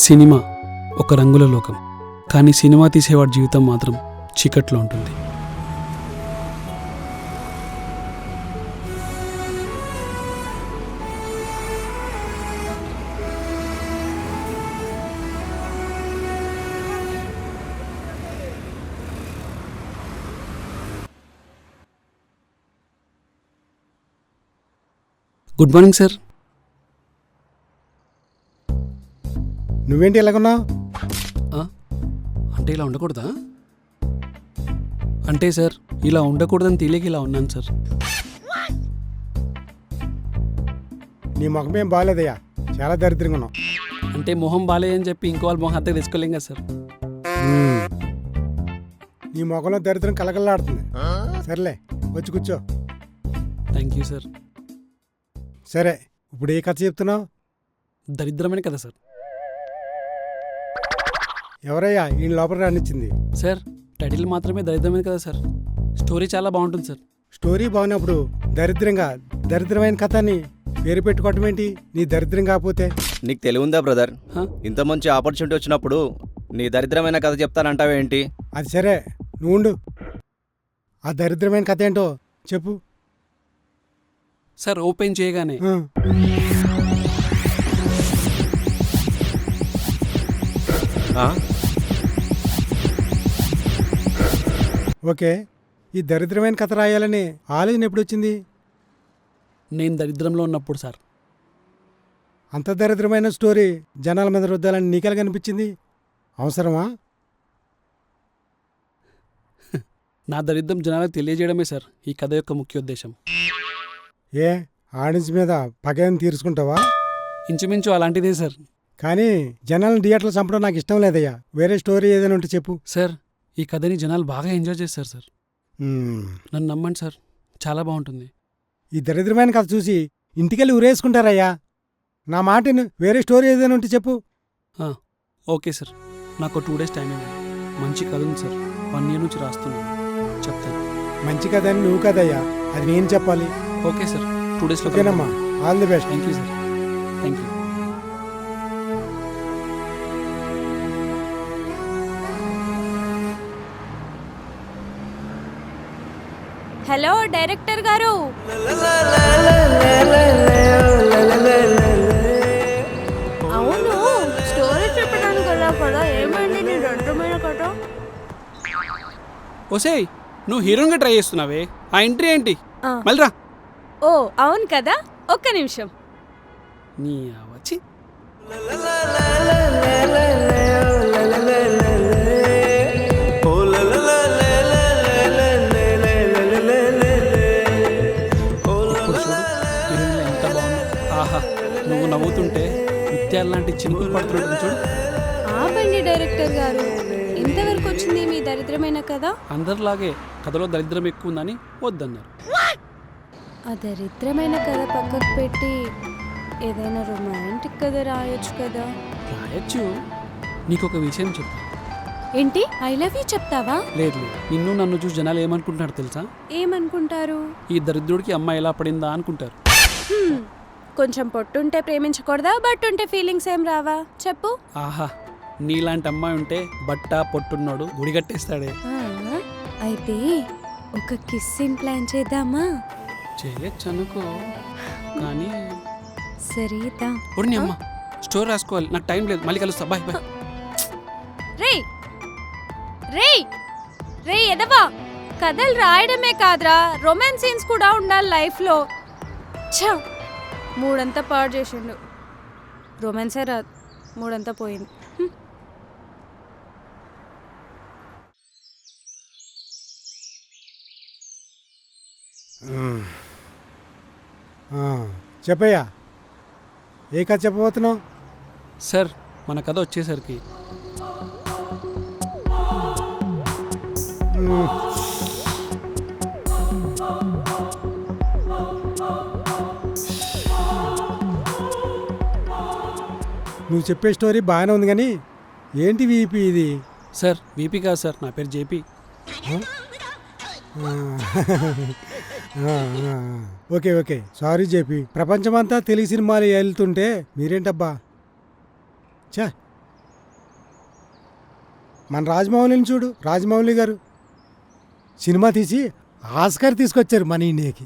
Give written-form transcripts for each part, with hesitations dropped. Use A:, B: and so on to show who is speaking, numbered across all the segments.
A: Cinema ఒక రంగుల లోకం, కానీ సినిమా తీసేవాడి జీవితం మాత్రం చీకట్లో ఉంటుంది. Good morning sir.
B: నువ్వేంటి ఎలాగున్నావు?
A: అంటే ఇలా ఉండకూడదా? అంటే సార్ ఇలా ఉండకూడదని తెలియక ఇలా ఉన్నాను సార్.
B: నీ ముఖమేం బాగాలేదయ్యా, చాలా దరిద్రంగా ఉన్నావు.
A: అంటే మొహం బాలేదని చెప్పి ఇంకో వాళ్ళ మొహం అద్దెకి తెచ్చుకోలేం కదా సార్.
B: నీ ముఖంలో దరిద్రం కలకల్లాడుతుంది. సర్లే, వచ్చి కూర్చో.
A: Thank you sir.
B: సరే, ఇప్పుడు ఏ కథ చెప్తున్నావు?
A: దరిద్రమైన కదా సార్.
B: ఎవరయ్యా ఈ లోపల రానిచ్చింది?
A: సార్ టైటిల్ మాత్రమే దరిద్రమైన కదా సార్, స్టోరీ చాలా బాగుంటుంది సార్.
B: స్టోరీ బాగున్నప్పుడు దరిద్రమైన కథ అని పేరు పెట్టుకోవటం ఏంటి? నీ దరిద్రం కాకపోతే.
C: నీకు తెలివి ఉందా బ్రదర్?
A: హ?
C: ఇంత మంచి ఆపర్చునిటీ వచ్చినప్పుడు నీ దరిద్రమైన కథ చెప్తానంటావేంటి?
B: అది సరే, నువ్వు ఉండు. ఆ దరిద్రమైన కథ ఏంటో చెప్పు.
A: సార్ ఓపెన్ చేయగానే
B: ఆ.
C: ఆ?
B: ఓకే, ఈ దరిద్రమైన కథ రాయాలని ఆలోచన ఎప్పుడు వచ్చింది?
A: నేను దరిద్రంలో ఉన్నప్పుడు సార్.
B: అంత దరిద్రమైన స్టోరీ జనాల మీద రుద్దాలని నీకెలా కనిపించింది? అవసరమా?
A: నా దరిద్రం జనాలకు తెలియజేయడమే సార్ ఈ కథ యొక్క ముఖ్య ఉద్దేశం.
B: ఏ ఆడియన్స్ మీద పగేం తీర్చుకుంటావా?
A: ఇంచుమించు అలాంటిదే సార్.
B: కానీ జనాలను థియేటర్లు చంపడం నాకు ఇష్టం లేదయ్యా. వేరే స్టోరీ ఏదైనా ఉంటే చెప్పు.
A: సార్ ఈ కథని జనాలు బాగా ఎంజాయ్ చేస్తారు సార్.
B: మ్మ్.
A: నన్ను నమ్మండి సార్, చాలా బాగుంటుంది.
B: ఈ దరిద్రమైన కథ చూసి ఇంటికెళ్ళి ఉరేసుకుంటారయ్యా. నా మాటను వేరే స్టోరీ ఏదైనా ఉంటే చెప్పు.
A: ఓకే సార్, నాకు 2 days టైం ఇవ్వండి. మంచి కథ ఉంది సార్, 1 year నుంచి రాస్తున్నాను, చెప్తాను.
B: మంచి కథ అని నువ్వు కదయ్యా, అది నేను చెప్పాలి.
A: ఓకే సార్, 2 daysలో
B: ఓకేనమ్మా, all the best.
A: Thank you sir. Thank you.
D: Hello director గారు. అవును, స్టోరీ చెప్పడానికి వెళ్ళా కదా, ఏమైంది నీ దరిద్రమైన కథ?
A: ఓసేయ్, నువ్వు హీరోయిన్గా ట్రై చేస్తున్నావే, ఆ ఎంట్రీ ఏంటి?
D: ఆ.
A: మళ్ళీ రా.
D: ఓ అవును కదా, ఒక్క నిమిషం.
A: నీ వచ్చి ఆహా, నువ్వు నవ్వుతుంటే ముత్యాలు లాంటి చినుకులు పడుతుంటుంది చూడు.
D: ఆపండి డైరెక్టర్ గారు, ఇంతవరకు వచ్చింది మీ దరిద్రమైన కదా.
A: అందరిలాగే కథలో దరిద్రం ఎక్కువ ఉందని వద్దన్నారు.
D: ఆ దరిద్రమైన కథ పక్కకు పెట్టి ఏదైనా రొమాంటిక్ కథ రాయొచ్చు కదా.
A: రాయొచ్చు. నీకు ఒక విషయం చెప్పు.
D: ఏంటి, ఐ లవ్ యూ చెప్తావా?
A: లేదు లేదు, నిన్ను నన్ను చూసి జనాలు ఏమనుకుంటున్నారు తెలుసా?
D: ఏమనుకుంటారు?
A: ఈ దరిద్రుడికి అమ్మాయి ఎలా పడిందా అనుకుంటారు.
D: కొంచెం పొట్టుంటే ప్రేమించకూడదా? బట్టుంటే ఫీలింగ్స్ ఏం రావా? చెప్పు.
A: ఆహా, నీలాంటి అమ్మాయి ఉంటే బట్ట పొట్టున్నాడు గుడి కట్టేస్తాడే.
D: అయితే ఒక కిస్సింగ్ ప్లాన్ చేద్దామా?
A: చేయొచ్చు అనుకో, కానీ
D: సరేదా.
A: నీ అమ్మ స్టోరీ రాసుకోవాలి, నాకు టైం లేదు, మళ్ళీ కలుస్తా, బాయ్ బాయ్.
D: రే రే రే ఎదవా, కథలు రాయడమే కాదురా, రొమాన్స్ సీన్స్ కూడా ఉండాలి లైఫ్లో. ఛ, మూడంతా పాడు చేసిండు. రొమాన్సే రాదు, మూడంతా పోయింది.
B: చెప్పయ్యా, ఏ కథ చెప్పబోతున్నావు?
A: సార్ మన కథ వచ్చేసరికి
B: నువ్వు చెప్పే స్టోరీ బాగానే ఉంది, కానీ ఏంటి వీపీ ఇది?
A: సార్ వీపీ కాదు సార్, నా పేరు JP.
B: Okay okay, sorry JP. ప్రపంచమంతా తెలుగు సినిమాలు వెళ్తుంటే మీరేంటబ్బా? చా, మన రాజమౌళిని చూడు, రాజమౌళి గారు సినిమా తీసి ఆస్కార్ తీసుకొచ్చారు మన ఇండియాకి.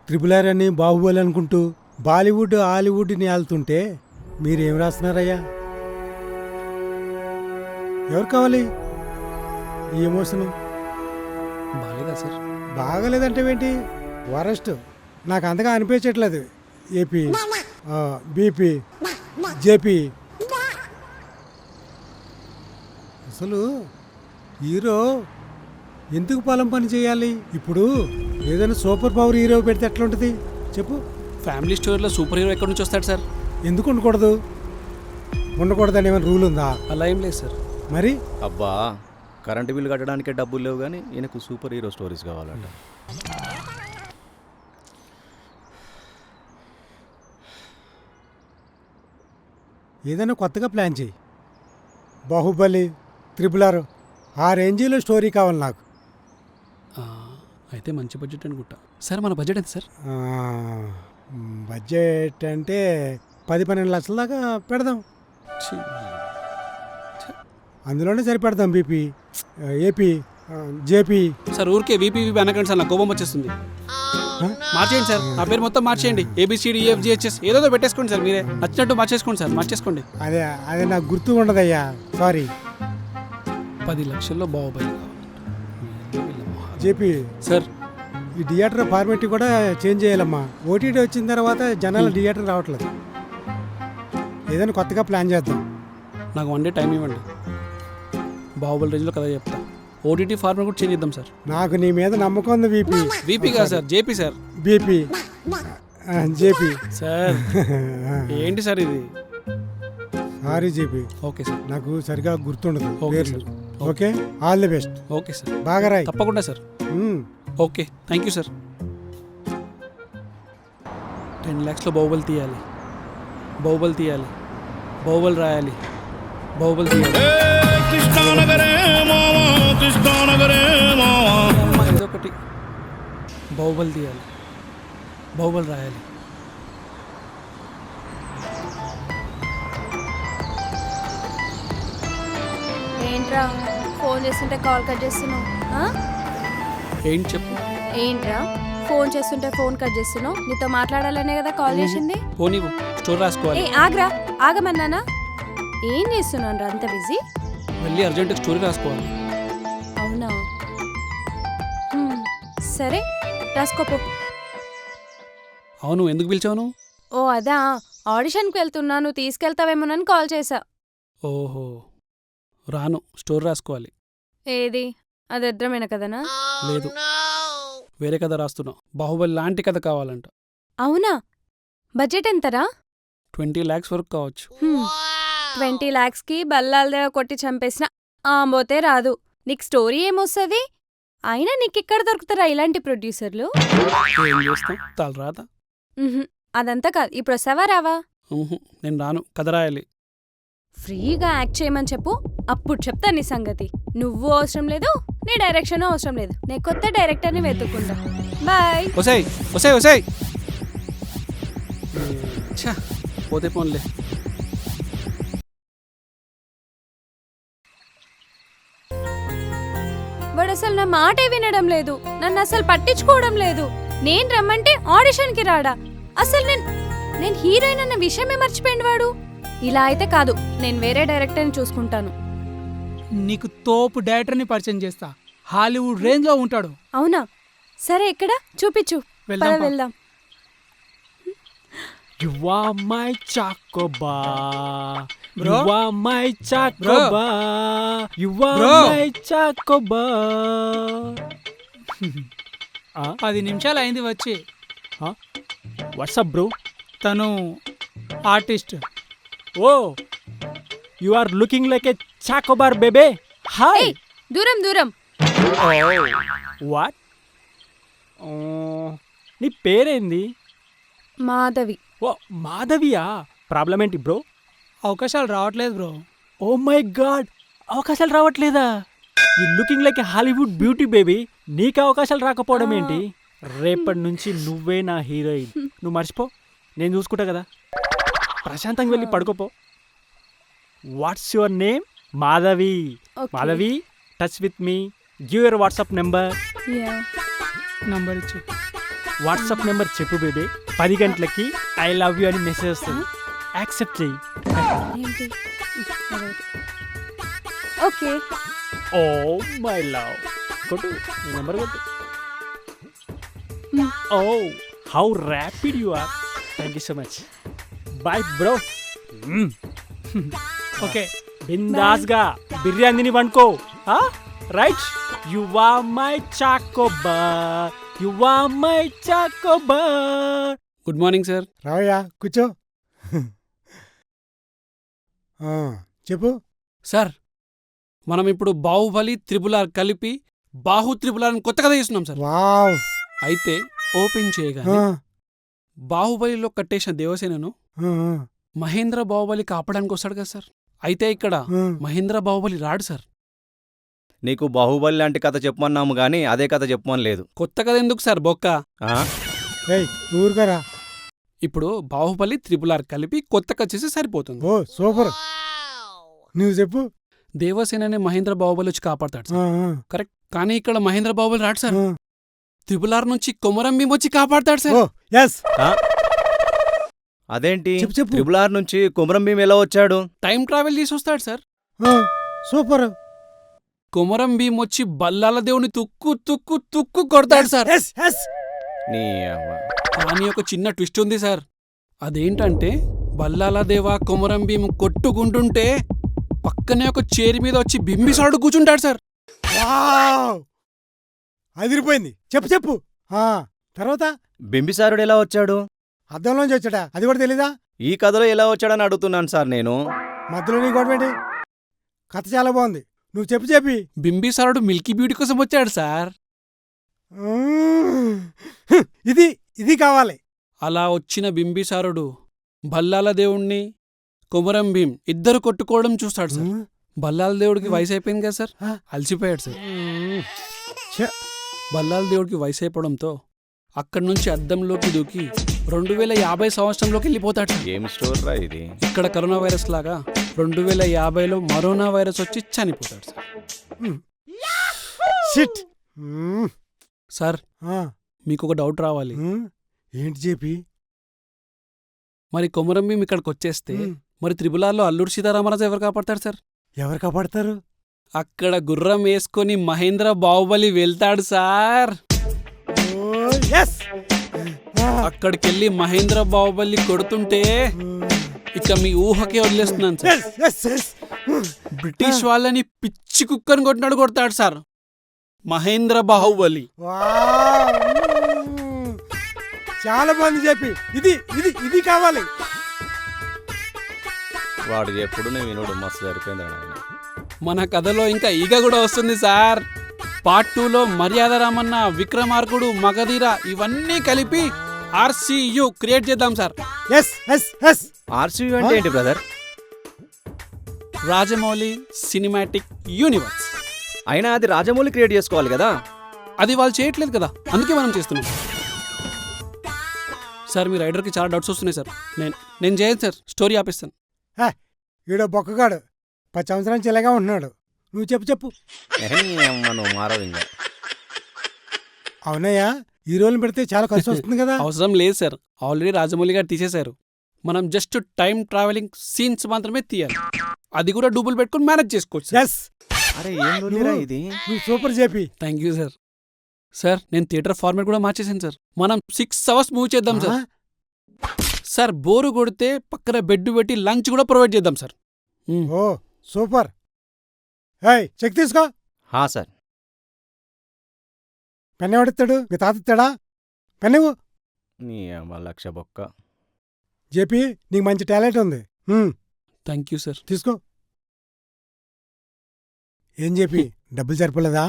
B: త్రిపుల్ ఆర్ అని బాహుబలి అనుకుంటూ బాలీవుడ్ హాలీవుడ్ని వెళ్తుంటే మీరేం రాస్తున్నారయ్యా? ఎవరు కావాలి ఈ ఎమోషను?
A: బాగాలేదా సార్?
B: బాగలేదంటే ఏంటి? వరస్ట్. నాకు అంతగా అనిపించట్లేదు. AP, BP, JP. అసలు హీరో ఎందుకు పొలం పని చేయాలి? ఇప్పుడు ఏదైనా సూపర్ పవర్ హీరో పెడితే ఎట్లా ఉంటుంది చెప్పు?
A: ఫ్యామిలీ స్టోరీలో సూపర్ హీరో ఎక్కడి నుంచి వస్తాడు సార్?
B: ఎందుకు ఉండకూడదు? ఉండకూడదని ఏమైనా రూల్ ఉందా?
A: అలా ఏం లేదు సార్.
B: మరి
C: అబ్బా, కరెంటు బిల్లు కట్టడానికే డబ్బులు లేవు కానీ ఈయనకు సూపర్ హీరో స్టోరీస్ కావాలంట.
B: ఏదైనా కొత్తగా ప్లాన్ చేయి. బాహుబలి, త్రిపుల్ ఆర్ ఆ రేంజీలో స్టోరీ కావాలి నాకు.
A: ఆ, అయితే మంచి బడ్జెట్ అనుకుంటా. సార్ మన బడ్జెట్ ఎంత సార్?
B: ఆ, బడ్జెట్ అంటే 10-12 లక్షల దాకా పెడదాం.
A: ఛీ,
B: అందులోనే సరిపెడదాం. BP, AP, JP.
A: సార్ ఊరికే వీపీ అనకండి సార్, నాకు కోపం వచ్చేస్తుంది. మార్చేయండి సార్, నా పేరు మొత్తం మార్చేయండి. ABCDEFGHS ఏదో పెట్టేసుకోండి సార్, మీరే నచ్చినట్టు మార్చేసుకోండి సార్, మార్చేసుకోండి.
B: అదే అదే నాకు గుర్తు ఉండదయ్యా, సారీ.
A: 10 లక్షల్లో బాహుబలి
B: జేపీ
A: సార్.
B: ఈ థియేటర్ ఫార్మేట్ కూడా చేంజ్ చేయాలమ్మా. ఓటీటీ వచ్చిన తర్వాత జనాలు థియేటర్ రావట్లేదు. ఏదైనా కొత్తగా ప్లాన్ చేద్దాం.
A: నాకు 1 డే టైం ఇవ్వండి, బాహుబలి రేంజ్లో కథ చెప్తా. OTT ఫార్మేట్ కూడా చేంజ్ చేద్దాం సార్.
B: నాకు నీ మీద నమ్మకం ఉంది. బీపీ
A: వీపీ కాదు sir, JP sir.
B: BP, JP.
A: Sir ఏంటి సార్ ఇది?
B: సారీ జేపీ,
A: ఓకే సార్,
B: నాకు సరిగా గుర్తుండదు
A: ఓకే
B: పేర్లు.
A: Sir.
B: Okay, all the best.
A: Okay sir,
B: బాగా రాయి.
A: తప్పకుండా sir. Okay, thank you sir. 10 lakhsలో బాహుబలి తీయాలి, బాహుబలి తీయాలి, బాహుబలి రాయాలి, బాహుబలి తీయాలి. అమ్మ, ఇదొకటి. బాహుబలి తీయాలి, బాహుబలి రాయాలి.
D: ఏంట్రా ఫోన్ చేస్తుంటే కాల్ కట్ చేస్తున్నావు? ఆ?
A: ఏంటి చెప్పు?
D: ఏంట్రా ఫోన్ చేస్తుంటే ఫోన్ కట్ చేస్తున్నావు? నీతో మాట్లాడాలనే కదా కాల్ చేసింది.
A: పోనీ స్టోర్ రాసుకోవాలి.
D: ఏ ఆగ్రా, ఆగమన్నానా? ఏం చేస్తున్నాను రా అంత బిజీ?
A: వెళ్ళి అర్జెంటుగా స్టోరీ రాసుకోవాలి.
D: అవునా, సరే రాసుకోపో.
A: అవును, ఎందుకు పిలిచావు?
D: ఓ అదా, ఆడిషన్కి వెళ్తున్నాను, తీసుకెళ్తావేమోనని కాల్ చేశా.
A: ఓహో, రాను, స్టోరీ రాసుకోవాలి.
D: ఏది అది ఎద్రమైన కదనా?
A: లేదు, వేరే కథ రాస్తున్నా. బాహుబలి లాంటి కథ కావాలంట.
D: అవునా, బడ్జెట్ ఎంతరా?
A: 20 lakhs వరకు కావచ్చు.
D: 20 lakhsకి బల్లాల కొట్టి చంపేసిన ఆంబోతే రాదు. నీకు స్టోరీ ఏమొస్తుంది? అయినా నీకెక్కడ దొరుకుతారా ఇలాంటి ప్రొడ్యూసర్లు?
A: ఏం చేస్తాం, తలరాత.
D: అదంతా కాదు, ఇప్పుడు వస్తావా రావా?
A: నేను రాను, కథ రాయాలి.
D: ఫ్రీగా యాక్ట్ చేయమని చెప్పు, అప్పుడు చెప్తా నీ సంగతి. నువ్వు అవసరం లేదు, నీ డైరెక్షన్ అవసరం లేదు. నేను కొత్త డైరెక్టర్ని వెతుక్కుంటా. బాయ్.
A: ఒసేయ్ ఒసేయ్ ఒసేయ్, ఛా, పోతే పోన్లే.
D: వాడు అసలు నా మాటే వినడం లేదు, నన్ను అసలు పట్టించుకోవడం లేదు. నేను రమ్మంటే ఆడిషన్కి రాడా? అసలు నేను హీరోయిన్ అన్న విషయమే మర్చిపోయింది వాడు. ఇలా అయితే కాదు, నేను వేరే డైరెక్టర్ని చూసుకుంటాను.
E: నీకు తోపు డైరెక్టర్ని పరిచయం చేస్తా, హాలీవుడ్ రేంజ్లో ఉంటాడు.
D: అవునా, సరే ఎక్కడ చూపించు.
E: వెళ్దాం, పా.
D: వెళ్దాం.
F: You are my chocobar.
E: Bro?
F: You are my chocobar. You are
E: Bro?
F: my chocobar.
E: 10 నిమిషాలు అయింది వచ్చి.
F: What's up, bro?
E: తను artist.
F: Oh, you are looking like a chocobar, baby. Hi.
D: ఏయ్, దూరం దూరం.
F: What? నీ పేరేంది?
D: మాధవి.
F: ఓ మాధవియా? ప్రాబ్లం ఏంటి బ్రో?
E: అవకాశాలు రావట్లేదు బ్రో.
F: ఓ మై గాడ్, అవకాశాలు రావట్లేదా? You looking like a Hollywood beauty baby. నీకు అవకాశాలు రాకపోవడం ఏంటి? రేపటి నుంచి నువ్వే నా హీరోయిన్. నువ్వు మర్చిపో, నేను చూసుకుంటా కదా. ప్రశాంతంగా వెళ్ళి పడుకోపో. What's your name? Madhavi
D: Okay.
F: Madhavi touch with me give your WhatsApp number.
D: Yeah.
E: Number ఇచ్చి
F: వాట్సాప్ నెంబర్ చెప్పు బేబీ. 10 గంటలకి ఐ లవ్ యూ అని మెసేజ్ వస్తుంది. యాక్సెప్ట్ చెయ్యి.
D: ఏంటి ఓకే
F: ఓ మై లవ్. కొట్టు నీ నెంబర్ కొట్టు. Oh how rapid you are. Thank you so much. Bye bro.
E: Okay
F: బిందాస్గా బిర్యానీని వండుకో. Right. You are my choco bar. You are my choco bar.
A: Good morning sir.
B: రావయ్యా కూర్చో. ఆ, చెప్పు.
A: సార్ మనం ఇప్పుడు బాహుబలి త్రిపులార్ కలిపి బాహు త్రిపులార్ అని కొత్త కథ చేస్తున్నాం సార్.
B: వావ్.
A: అయితే ఓపెన్
B: ఆ,
A: చేయగానే బాహుబలిలో కట్టేసిన దేవసేనను
B: ఆ,
A: మహేంద్ర బాహుబలి కాపాడానికి వస్తాడు కదా సార్. అయితే ఇక్కడ
B: ఆ.
A: మహేంద్ర బాహుబలి రాడు సార్.
C: నీకు బాహుబలి లాంటి కథ చెప్పమన్నాము గానీ అదే కథ చెప్పమని లేదు.
A: కొత్త కథ ఎందుకు సార్ బొక్క.
C: ఆ?
B: ఏయ్ ఊరుకరా.
A: ఇప్పుడు బాహుబలి త్రిపులార్ కలిపి కొత్త కథ చేసి సరిపోతుంది.
B: ఓ సూపర్. నువ్వు చెప్పు.
A: దేవసేనని మహేంద్ర బాహుబలి వచ్చి కాపాడతాడు
B: ఆ,
A: సార్.
B: ఆ,
A: కరెక్ట్. కానీ ఇక్కడ మహేంద్ర బాహుబలి రాడు సార్.
B: ఆ.
A: త్రిపులార్ నుంచి కొమరం భీం వచ్చి కాపాడతాడు సార్.
B: ఓ ఎస్.
C: ఆ? అదేంటి
B: చెప్పు, చెప్పు.
C: ట్రిపుల్ ఆర్ నుంచి కుమరం భీం ఎలా వచ్చాడు?
A: టైం ట్రావెల్ చేసి వస్తాడు సార్.
B: సూపర్.
A: కొమరం భీం వచ్చి బల్లాల దేవుని తుక్కు తుక్కు తుక్కు కొడతాడు సార్.
B: Yes yes.
C: నీ అవ్వ.
A: కానీ ఒక చిన్న ట్విస్ట్ ఉంది సార్. అదేంటంటే బల్లాల దేవ కొమరం భీం కొట్టుకుంటుంటే పక్కనే ఒక చైర్ మీద వచ్చి బింబిసారుడు కూర్చుంటాడు సార్.
B: వావ్. అదిరిపోయింది. చెప్పు చెప్పు. ఆ, తర్వాత
C: బింబిసారుడు ఎలా వచ్చాడు?
B: అద్దంలోంచి వచ్చాడా? అది కూడా తెలీదా?
C: ఈ కథలో ఎలా వచ్చాడని అడుగుతున్నాను సార్ నేను.
B: మధ్యలో నీ గొడవేంటి? కథ చాలా బాగుంది. నువ్వు చెప్పి.
A: బింబిసారుడు మిల్కీ బ్యూటీ కోసం వచ్చాడు సార్.
B: ఇది ఇది కావాలి.
A: అలా వచ్చిన బింబిసారుడు బల్లాల దేవుణ్ణి కొమరం భీం ఇద్దరు కొట్టుకోవడం చూస్తాడు సార్. బల్లాల దేవుడికి వయసు అయిపోయింది కదా సార్. అలసిపోయాడు సార్.
B: ఛ.
A: బల్లాల దేవుడికి వయసు అయిపోవడంతో అక్కడి నుంచి అద్దంలోకి దూకి 2050 సంవత్సరంలోకి వెళ్ళిపోతాడు సార్.
C: ఏం స్టోర్ రా ఇది?
A: ఇక్కడ కరోనా వైరస్ లాగా 2050లో మరోనా వైరస్ వచ్చి చనిపోతాడు సార్.
B: షిట్.
A: సార్ మీకు ఒక డౌట్ రావాలి.
B: ఏంటి చెప్పి?
A: మరి కొమరం భీం ఇక్కడికి వచ్చేస్తే మరి త్రిపులార్లో అల్లూరి సీతారామరాజు ఎవరు కాపాడతారు సార్?
B: ఎవరు కాపాడతారు?
A: అక్కడ గుర్రం వేసుకొని మహేంద్ర బాహుబలి వెళ్తాడు సార్. అక్కడికెళ్ళి మహేంద్ర బాహుబలి కొడుతుంటే ఇక మీ ఊహకే వదిలేస్తున్నాను సార్. బ్రిటిష్ వాళ్ళని పిచ్చి కుక్కని కొట్టినాడు కొడతాడు సార్ మహేంద్ర బాహుబలి.
B: చాలా బాగుంది చెప్పి. ఇది ఇది ఇది కావాలి.
C: వాడు ఎప్పుడు నేను వినోడు మస్తు సరిపోయింది ఆయన.
A: మన కథలో ఇంకా ఈగ కూడా వస్తుంది సార్. పార్ట్ 2లో మర్యాద రామన్న, విక్రమార్కుడు, మగధీర ఇవన్నీ కలిపి RCU క్రియేట్ చేద్దాం sir.
B: Yes yes yes.
C: RCU అంటే ఏంటి బ్రదర్?
A: Rajamouli cinematic universe.
C: అయినా అది రాజమౌళి క్రియేట్ చేసుకోవాలి కదా.
A: అది వాళ్ళు చేయట్లేదు కదా, అందుకే మనం చేస్తున్నాం సార్. మీ రైడర్కి చాలా డౌట్స్ వస్తున్నాయి సార్. నేను చేయను సార్, స్టోరీ ఆపిస్తాను.
B: ఈడో బొక్కగాడు 10 సంవత్సరాల చిల్లగా ఉంటున్నాడు. నువ్వు చెప్పు.
C: నువ్వు మారవు ఇంకా.
B: అవునయ్యా, ఈ రోజులు పెడితే చాలా ఖర్చు వస్తుంది కదా.
A: అవసరం లేదు సార్, ఆల్రెడీ రాజమౌళి గారు తీసేశారు. మనం జస్ట్ టైం ట్రావెలింగ్ సీన్స్ మాత్రమే తీయాలి. అది కూడా డూబుల్ పెట్టుకుని మేనేజ్ చేసుకోవచ్చు.
B: ఎస్.
C: అరే ఏం లొల్లిరా ఇది?
B: నువ్వు సూపర్ చెప్పి.
A: Thank you sir. సార్ నేను థియేటర్ ఫార్మాట్ కూడా మార్చేసాను సార్. మనం 6 hours మూవ్ చేద్దాం సార్. సార్ బోరు కొడితే పక్కన బెడ్ పెట్టి లంచ్ కూడా ప్రొవైడ్ చేద్దాం సార్.
B: ఓ సూపర్. చెక్ తీసుకో.
C: హా సార్.
B: పెన్ ఎవడిస్తాడు? మీ తాత ఇస్తాడా? పెన్నివ్వు.
C: నీ అమ్మ లక్ష బొక్క.
B: జేపీ, నీకు మంచి టాలెంట్ ఉంది.
A: Thank you sir.
B: తీసుకో. ఏం చెప్పి డబ్బులు సరిపోలేదా?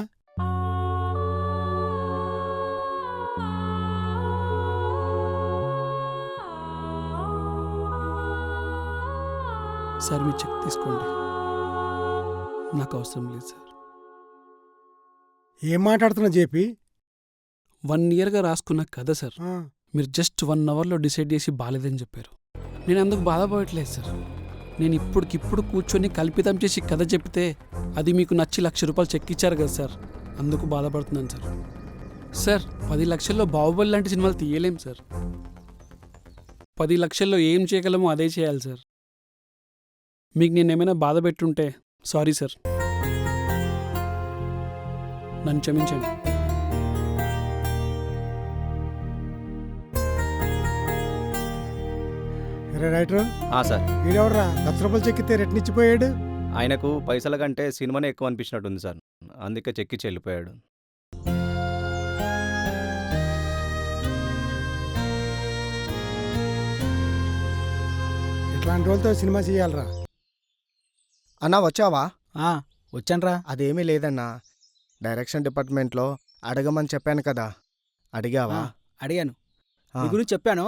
A: సార్ మీ చెక్ తీసుకోండి, నాకు అవసరం లేదు సార్.
B: ఏం మాట్లాడుతున్నా జేపీ?
A: 1 yearగా రాసుకున్న కథ సార్. మీరు జస్ట్ 1 hourలో డిసైడ్ చేసి బాలేదని చెప్పారు. నేను అందుకు బాధపడట్లేదు సార్. నేను ఇప్పటికిప్పుడు కూర్చొని కల్పితం చేసి కథ చెప్తే అది మీకు నచ్చి ₹1,00,000 చెక్ ఇచ్చారు కదా సార్, అందుకు బాధపడుతున్నాను సార్. సార్ 10 లక్షల్లో బాహుబలి లాంటి సినిమాలు తీయలేం సార్. 10 లక్షల్లో ఏం చేయగలమో అదే చేయాలి సార్. మీకు నేను ఏమైనా బాధ పెట్టుంటే సారీ సార్, నన్ను క్షమించండి.
B: రైటర్
C: సార్,
B: వీడెవడరా ₹1,00,000 చెక్కితే రెట్నిచ్చిపోయాడు?
C: ఆయనకు పైసల కంటే సినిమానే ఎక్కువ అనిపించినట్టుంది సార్, అందుకే చెక్కిచ్చి వెళ్ళిపోయాడు.
B: ఇట్లాంటి వాళ్ళతో సినిమా చేయాలరా.
G: అన్నా వచ్చావా?
E: వచ్చాన్రా.
G: అదేమీ లేదన్నా, డైరెక్షన్ డిపార్ట్మెంట్లో అడగమని చెప్పాను కదా, అడిగావా?
H: అడిగాను.
G: ఆ,
H: నీ గురించి చెప్పాను.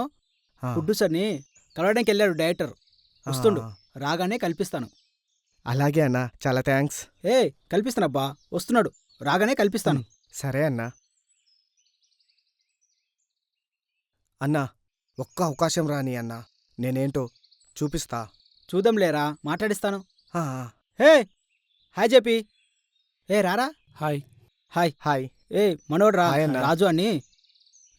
G: ఆ.
H: గుడ్డు సార్ని కలవడానికి వెళ్ళాడు డైరెక్టర్.
G: ఆ,
H: వస్తుండు, రాగానే కల్పిస్తాను.
G: అలాగే అన్నా, చాలా థ్యాంక్స్.
H: కల్పిస్తానబ్బా, వస్తున్నాడు, రాగానే కల్పిస్తాను.
G: సరే అన్నా. అన్నా, ఒక్క అవకాశం రాని అన్నా, నేనేంటో చూపిస్తా.
H: చూద్దాం లేరా, మాట్లాడిస్తాను.
G: ఆ,
H: హాయ్ చెప్పి. రారా.
A: హాయ్.
G: హాయ్.
H: మనోడ్రా,
G: హాయ్ అన్న.
H: రాజు అని.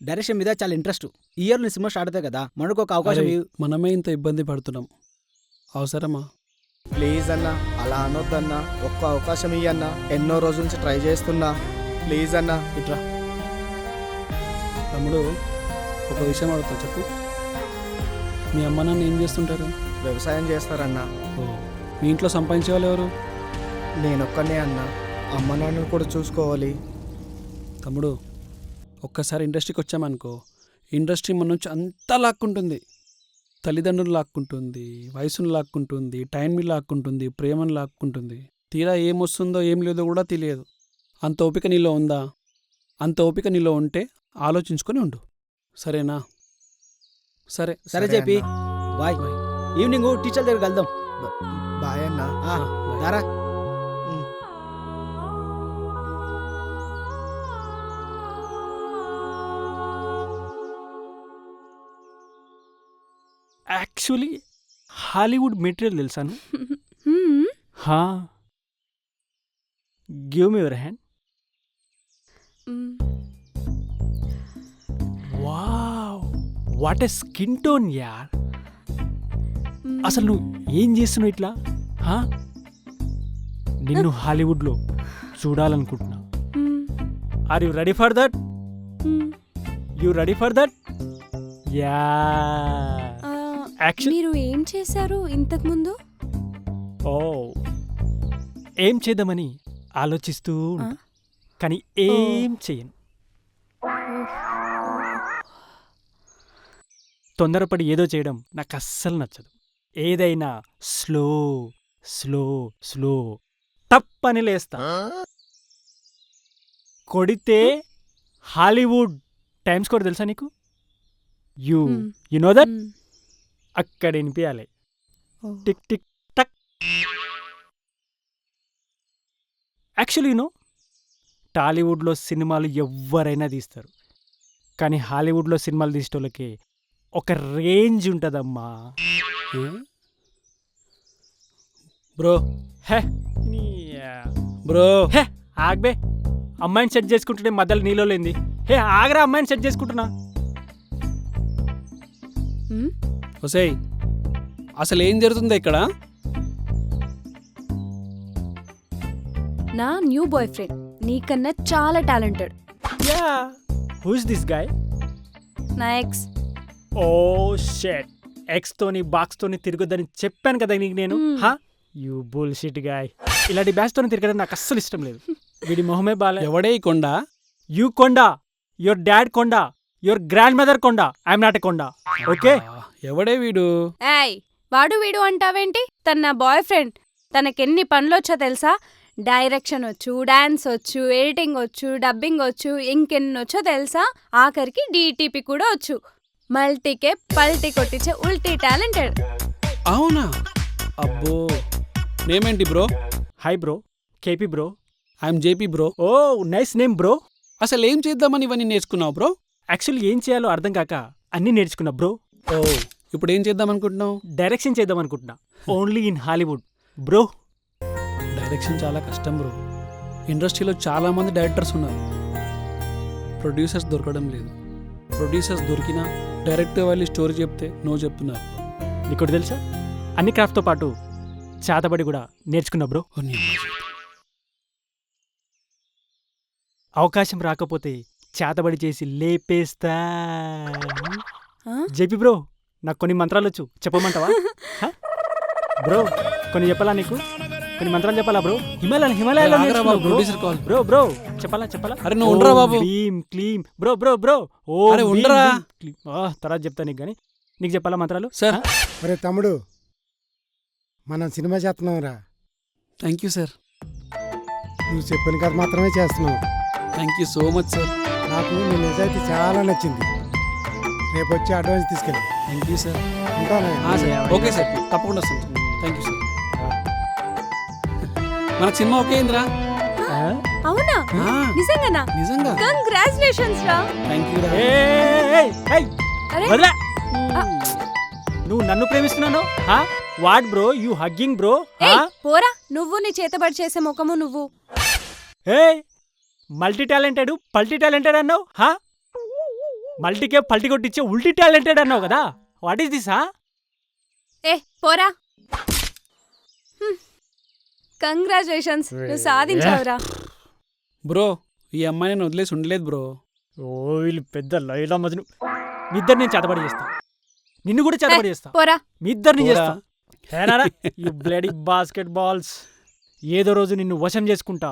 H: డైరెక్షన్ మీద చాలా ఇంట్రెస్ట్. ఈ ఇయర్ నీ సినిమా స్టార్ట్ అవుతాయి కదా, మనకు ఒక అవకాశం
A: అరే,
H: ఇవ్వు.
A: మనమే ఇంత ఇబ్బంది పడుతున్నాం, అవసరమా?
G: ప్లీజ్ అన్నా, అలా అనొద్దన్నా, ఒక్క అవకాశం ఇయ్యన్నా, ఎన్నో రోజుల నుంచి ట్రై చేస్తున్నా, ప్లీజ్ అన్నా.
A: ఇట్రా తమ్ముడు, ఒక విషయం అడుగుతా చెప్పు. మీ అమ్మ నాన్న ఏం చేస్తుంటారు?
G: వ్యవసాయం చేస్తారన్నా.
A: ఓ, మీ ఇంట్లో సంపాదించే వాళ్ళు ఎవరు?
G: నేనొక్కనే అన్నా, అమ్మ నాన్నను కూడా చూసుకోవాలి.
A: తమ్ముడు, ఒక్కసారి ఇండస్ట్రీకి వచ్చామనుకో, ఇండస్ట్రీ మన నుంచి అంతా లాక్కుంటుంది. తల్లిదండ్రులు లాక్కుంటుంది, వయసును లాక్కుంటుంది, టైంని లాక్కుంటుంది, ప్రేమను లాక్కుంటుంది. తీరా ఏమొస్తుందో ఏం లేదో కూడా తెలియదు. అంత ఓపిక నీలో ఉందా? అంత ఓపిక నీలో ఉంటే ఆలోచించుకొని ఉండు, సరేనా? సరే
H: సరే చెప్పి,
G: అన్నా.
H: బాయ్. ఈవినింగ్ టీచర్ దగ్గరికి వెళ్దాం.
G: బాయ్ అన్నా.
H: రారా.
F: యాక్చువల్లీ హాలీవుడ్ మెటీరియల్ తెలుసాను. హా, give me your hand. Wow, what a skin tone యార్. అసలు నువ్వు ఏం చేస్తున్నావు ఇట్లా? హా, నిన్ను హాలీవుడ్లో చూడాలనుకుంటున్నా. Are you ready for that? You ready for that? Yeah. Action.
D: మీరు ఏం చేశారు ఇంతకు ముందు?
F: ఓ, ఏం చేద్దామని ఆలోచిస్తూ ఉంటా, కానీ ఏం చెయ్యను. తొందరపడి ఏదో చేయడం నాకు అస్సలు నచ్చదు. ఏదైనా స్లో స్లో స్లో తప్పని లేస్తా. కొడితే హాలీవుడ్ టైమ్స్ కూడా తెలుసా నీకు? You you know that? అక్కడ వినిపించాలి, టిక్ టిక్ టక్. యాక్చువల్లీ యూనో, టాలీవుడ్లో సినిమాలు ఎవరైనా తీస్తారు, కానీ హాలీవుడ్లో సినిమాలు తీసేటోళ్ళకి ఒక రేంజ్ ఉంటుందమ్మా.
A: బ్రో,
F: హే
A: బ్రో,
F: హే ఆగ్బే, అమ్మాయిని సెట్ చేసుకుంటుంటే మధ్యలో నీలో లేంది. హే ఆగరా, అమ్మాయిని సెట్ చేసుకుంటున్నా.
A: ఒసేయ్, అసలు ఏం జరుగుతుందో ఇక్కడ?
D: నా న్యూ బాయ్ ఫ్రెండ్ నీకన్నా చాలా talented.
F: Yeah, who's this guy?
D: నా ఎక్స్.
F: ఓ షెట్, ఎక్స్ తోని బాక్స్ తోని తిరగొద్దని చెప్పాను కదా నీకు నేను. హా, యూ బుల్షిట్ గాయ్. ఇలాంటి బ్యాచ్ తోని తిరగడం నాకు అస్సలు ఇష్టం లేదు. వీడి మొహమే బాలే.
A: ఎవడే ఈ కొండ?
F: యూ కొండ, యువర్ డాడ్ కొండ, యువర్ గ్రాండ్ మదర్ కొండ, ఐఎమ్ నాట్ ఎ కొండ. ఓకే,
A: ఎవడే వీడు?
D: ఏయ్, వాడు వీడు అంటావేంటి? తన నా బాయ్ ఫ్రెండ్. తనకెన్ని పనులొచ్చో తెలుసా? డైరెక్షన్ వచ్చు, డాన్స్ వచ్చు, ఎడిటింగ్ వచ్చు, డబ్బింగ్ వచ్చు, ఇంకెన్నొచ్చో తెలుసా? ఆఖరికి డీటీపీ కూడా వచ్చు. మల్టీకే పల్టీ కొట్టించే ఉల్టీ టాలెంటెడ్.
A: అవునా? అబ్బో, నేమేంటి bro?
F: Hi bro, KP bro.
A: I'm JP bro.
F: Oh nice name bro.
A: అసలు ఏం చేద్దామని ఇవన్నీ నేర్చుకున్నావు బ్రో?
F: యాక్చువల్లీ ఏం చేయాలో అర్థం కాక అన్నీ నేర్చుకున్నా బ్రో.
A: ఓ, ఇప్పుడు ఏం చేద్దాం అనుకుంటున్నావు?
F: డైరెక్షన్ చేద్దాం అనుకుంటున్నా, only in Hollywood bro.
A: Direction చాలా కష్టం బ్రో. ఇండస్ట్రీలో చాలామంది డైరెక్టర్స్ ఉన్నారు, ప్రొడ్యూసర్స్ దొరకడం లేదు. ప్రొడ్యూసర్స్ దొరికినా డైరెక్టర్ వెళ్ళి స్టోరీ చెప్తే నో చెప్తున్నారు.
F: నీకు తెలుసా, అన్ని క్రాఫ్ట్తో పాటు చేతబడి కూడా నేర్చుకున్నా బ్రో.
A: ఓ నీ అమ్మ.
F: అవకాశం రాకపోతే చేతబడి చేసి లేపేస్తా.
D: ఆ?
F: జేపీ బ్రో, నాకు కొన్ని మంత్రాలు వచ్చు, చెప్పమంటావా? హ? బ్రో కొన్ని చెప్పాలా నీకు? కొన్ని మంత్రాలు చెప్పాలా బ్రో? హిమాలయాలో
A: ఆగరా
F: నేర్చుకున్నా
A: బాబు,
F: bro.
A: Producer call.
F: Bro bro చెప్పాలా?
A: అరే నువ్వు ఉండరా బాబు.
F: భీమ్ క్లీమ్ బ్రో బ్రో బ్రో. ఓ
A: అరే ఉండరా.
F: తర్వాత చెప్తా నీకు, కానీ నీకు చెప్పాలా మంత్రాలు?
A: సార్.
F: హ?
B: ఒరే తమ్ముడు, మనం సినిమా చేస్తున్నాం రా.
A: Thank you sir.
B: నువ్వు చెప్పిన కథ మాత్రమే చేస్తున్నావు.
A: Thank you so much sir.
B: నాకు నీ నిజాయితీ చాలా నచ్చింది. రేపు వచ్చి అడ్వాన్స్ తీసుకెళ్ళి.
A: Thank you sir.
B: ఉంటాను.
A: సార్ ఓకే సార్, తప్పకుండా వస్తాను. Thank you sir. మనకు సినిమా ఓకే అయిందిరా.
F: ఆ?
D: అవునా?
A: ఆ,
D: నిజంగానా?
A: నిజంగా
D: కంగ్రాచులేషన్స్ రా.
A: థ్యాంక్ యూ రా.
F: ఏయ్, ఏయ్,
D: అరే
F: వదిలే.
D: ఆ.
F: నువ్వు నన్ను ప్రేమిస్తున్నాను? What bro, you hugging bro?
D: ఏయ్, పోరా నువ్వు, నీ చేతబడి చేసే ముఖము నువ్వు.
F: మల్టీ టాలెంటెడ్ అన్నావు. మల్టీకే పల్టీ కొట్టించే ఉల్టీ టాలెంటెడ్ అన్నావు కదా. What is this?
D: ఏ పోరా. కంగ్రాచులేషన్స్, నువ్వు సాధించావురా.
A: బ్రో ఈ అమ్మాయి నేను వదిలేసి ఉండలేదు బ్రో.
F: ఓ వీళ్ళు పెద్ద లైలా మజను. మీ ఇద్దరు నేను చేతబడి చేస్తా, నిన్ను కూడా చేతబడి చేస్తా,
D: పోరా.
F: మీ ఇద్దరిని
A: పోరా.
F: చేస్తా. హేనారా యు బ్లడీ బాస్కెట్ బాల్స్. ఏదో రోజు నిన్ను వశం చేసుకుంటా.